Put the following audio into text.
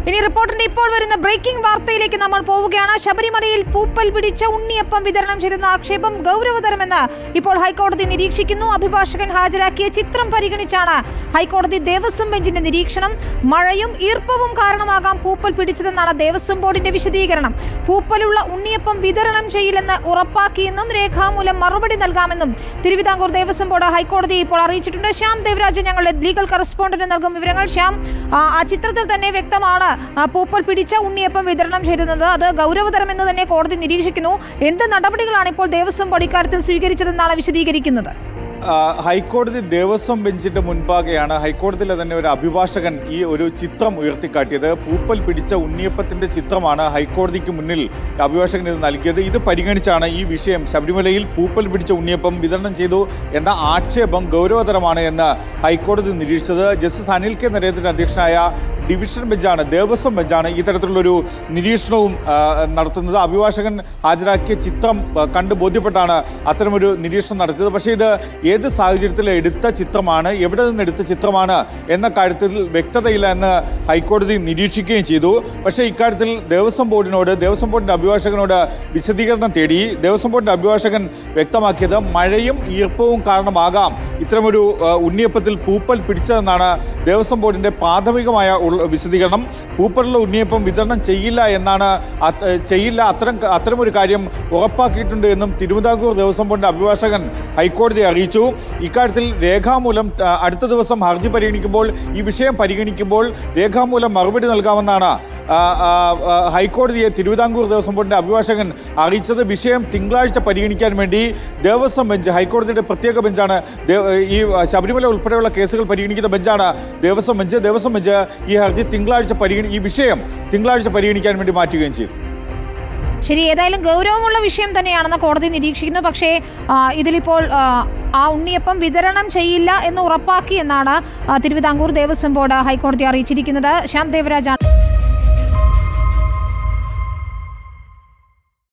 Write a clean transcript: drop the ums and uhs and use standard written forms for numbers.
ഇനി റിപ്പോർട്ടിന്റെ ഇപ്പോൾ വരുന്ന ബ്രേക്കിംഗ് വാർത്തയിലേക്ക് നമ്മൾ പോവുകയാണ്. ശബരിമലയിൽ പൂപ്പൽ പിടിച്ച ഉണ്ണിയപ്പം വിതരണം ചെയ്യുന്ന ആക്ഷേപം ഗൗരവതരമെന്ന് ഇപ്പോൾ ഹൈക്കോടതി നിരീക്ഷിക്കുന്നു. അഭിഭാഷകൻ ഹാജരാക്കിയ ചിത്രം പരിഗണിച്ചാണ് ഹൈക്കോടതി ദേവസ്വം ബെഞ്ചിന്റെ നിരീക്ഷണം. മഴയും ഈർപ്പവും കാരണമാകാം പൂപ്പൽ പിടിച്ചതെന്നാണ് ദേവസ്വം ബോർഡിന്റെ വിശദീകരണം. പൂപ്പലുള്ള ഉണ്ണിയപ്പം വിതരണം ചെയ്യില്ലെന്ന് ഉറപ്പാക്കിയെന്നും രേഖാമൂലം മറുപടി നൽകാമെന്നും തിരുവിതാംകൂർ ദേവസ്വം ബോർഡ് ഹൈക്കോടതിയെ ഇപ്പോൾ അറിയിച്ചിട്ടുണ്ട്. ശ്യാം ദേവരാജ് ഞങ്ങളുടെ ലീഗൽ കറസ്പോണ്ടന്റ് നൽകും വിവരങ്ങൾ. ശ്യാം, ആ ചിത്രത്തിൽ തന്നെ വ്യക്തമാണ് പൂപ്പൽ പിടിച്ച ഉണ്ണിയപ്പം വിതരണം ചെയ്തത്. അത് ഗൗരവതരമെന്ന് തന്നെ കോടതി നിരീക്ഷിക്കുന്നു. എന്ത് നടപടികളാണ് ഇപ്പോൾ ദേവസ്വം ബോർഡ് ഇക്കാര്യത്തിൽ സ്വീകരിച്ചതെന്നാണ് വിശദീകരിക്കുന്നത്? ഹൈക്കോടതി ദേവസ്വം ബെഞ്ചിന്റെ മുൻപാകെയാണ് ഹൈക്കോടതിയിലെ തന്നെ ഒരു അഭിഭാഷകൻ ഈ ഒരു ചിത്രം ഉയർത്തിക്കാട്ടിയത്. പൂപ്പൽ പിടിച്ച ഉണ്ണിയപ്പത്തിന്റെ ചിത്രമാണ് ഹൈക്കോടതിക്ക് മുന്നിൽ അഭിഭാഷകൻ ഇത് നൽകിയത്. ഇത് പരിഗണിച്ചാണ് ഈ വിഷയം, ശബരിമലയിൽ പൂപ്പൽ പിടിച്ച ഉണ്ണിയപ്പം വിതരണം ചെയ്തു എന്ന ആക്ഷേപം ഗൗരവതരമാണ് എന്ന് ഹൈക്കോടതി നിരീക്ഷിച്ചത്. ജസ്റ്റിസ് അനിൽ കെ നരേന്ദ്രൻ അധ്യക്ഷനായ ഡിവിഷൻ ബെഞ്ചാണ്, ദേവസ്വം ബെഞ്ചാണ് ഈ തരത്തിലുള്ളൊരു നിരീക്ഷണവും നടത്തുന്നത്. അഭിഭാഷകൻ ഹാജരാക്കിയ ചിത്രം കണ്ട് ബോധ്യപ്പെട്ടാണ് അത്തരമൊരു നിരീക്ഷണം നടത്തിയത്. പക്ഷേ ഇത് ഏത് സാഹചര്യത്തിൽ എടുത്ത ചിത്രമാണ്, എവിടെ നിന്ന് എടുത്ത ചിത്രമാണ് എന്ന കാര്യത്തിൽ വ്യക്തതയില്ല എന്ന് ഹൈക്കോടതി നിരീക്ഷിക്കുകയും ചെയ്തു. പക്ഷേ ഇക്കാര്യത്തിൽ ദേവസ്വം ബോർഡിന്റെ അഭിഭാഷകനോട് വിശദീകരണം തേടി. ദേവസ്വം ബോർഡിന്റെ അഭിഭാഷകൻ വ്യക്തമാക്കിയത് മഴയും ഈർപ്പവും കാരണമാകാം ഇത്തരമൊരു ഉണ്ണിയപ്പത്തിൽ പൂപ്പൽ പിടിച്ചതെന്നാണ് ദേവസ്വം ബോർഡിന്റെ പ്രാഥമികമായ വിശദീകരണം. പൂപ്പലുള്ള ഉണ്ണിയപ്പം വിതരണം ചെയ്യില്ല, അത്തരമൊരു കാര്യം ഉറപ്പാക്കിയിട്ടുണ്ട് എന്നും തിരുവിതാംകൂർ ദേവസ്വം ബോർഡിന്റെ അഭിഭാഷകൻ ഹൈക്കോടതിയെ അറിയിച്ചു. ഇക്കാര്യത്തിൽ രേഖാമൂലം അടുത്ത ദിവസം ഹർജി പരിഗണിക്കുമ്പോൾ, ഈ വിഷയം പരിഗണിക്കുമ്പോൾ രേഖാമൂലം മറുപടി നൽകാമെന്നാണ് ഹൈക്കോടതിയെ തിരുവിതാംകൂർ ദേവസ്വം ബോർഡിന്റെ അഭിഭാഷകൻ അറിയിച്ചത്. വിഷയം തിങ്കളാഴ്ച പരിഗണിക്കാൻ വേണ്ടി ദേവസ്വം ബെഞ്ച്, ഹൈക്കോടതിയുടെ പ്രത്യേക ബെഞ്ചാണ്, ഈ ശബരിമല ഉൾപ്പെടെയുള്ള കേസുകൾ പരിഗണിക്കുന്ന ബെഞ്ചാണ് ദേവസ്വം ബെഞ്ച് ഈ ഹർജി ഈ വിഷയം തിങ്കളാഴ്ച പരിഗണിക്കാൻ വേണ്ടി മാറ്റുകയും ചെയ്തു. ശരി, ഏതായാലും ഗൗരവമുള്ള വിഷയം തന്നെയാണെന്ന് കോടതി നിരീക്ഷിക്കുന്നു. പക്ഷേ ഇതിലിപ്പോൾ ആ ഉണ്ണിയപ്പം വിതരണം ചെയ്യില്ല എന്ന് ഉറപ്പാക്കി എന്നാണ് തിരുവിതാംകൂർ ദേവസ്വം ബോർഡ് ഹൈക്കോടതി അറിയിച്ചിരിക്കുന്നത്. ശ്യാം ദേവരാജാണ്.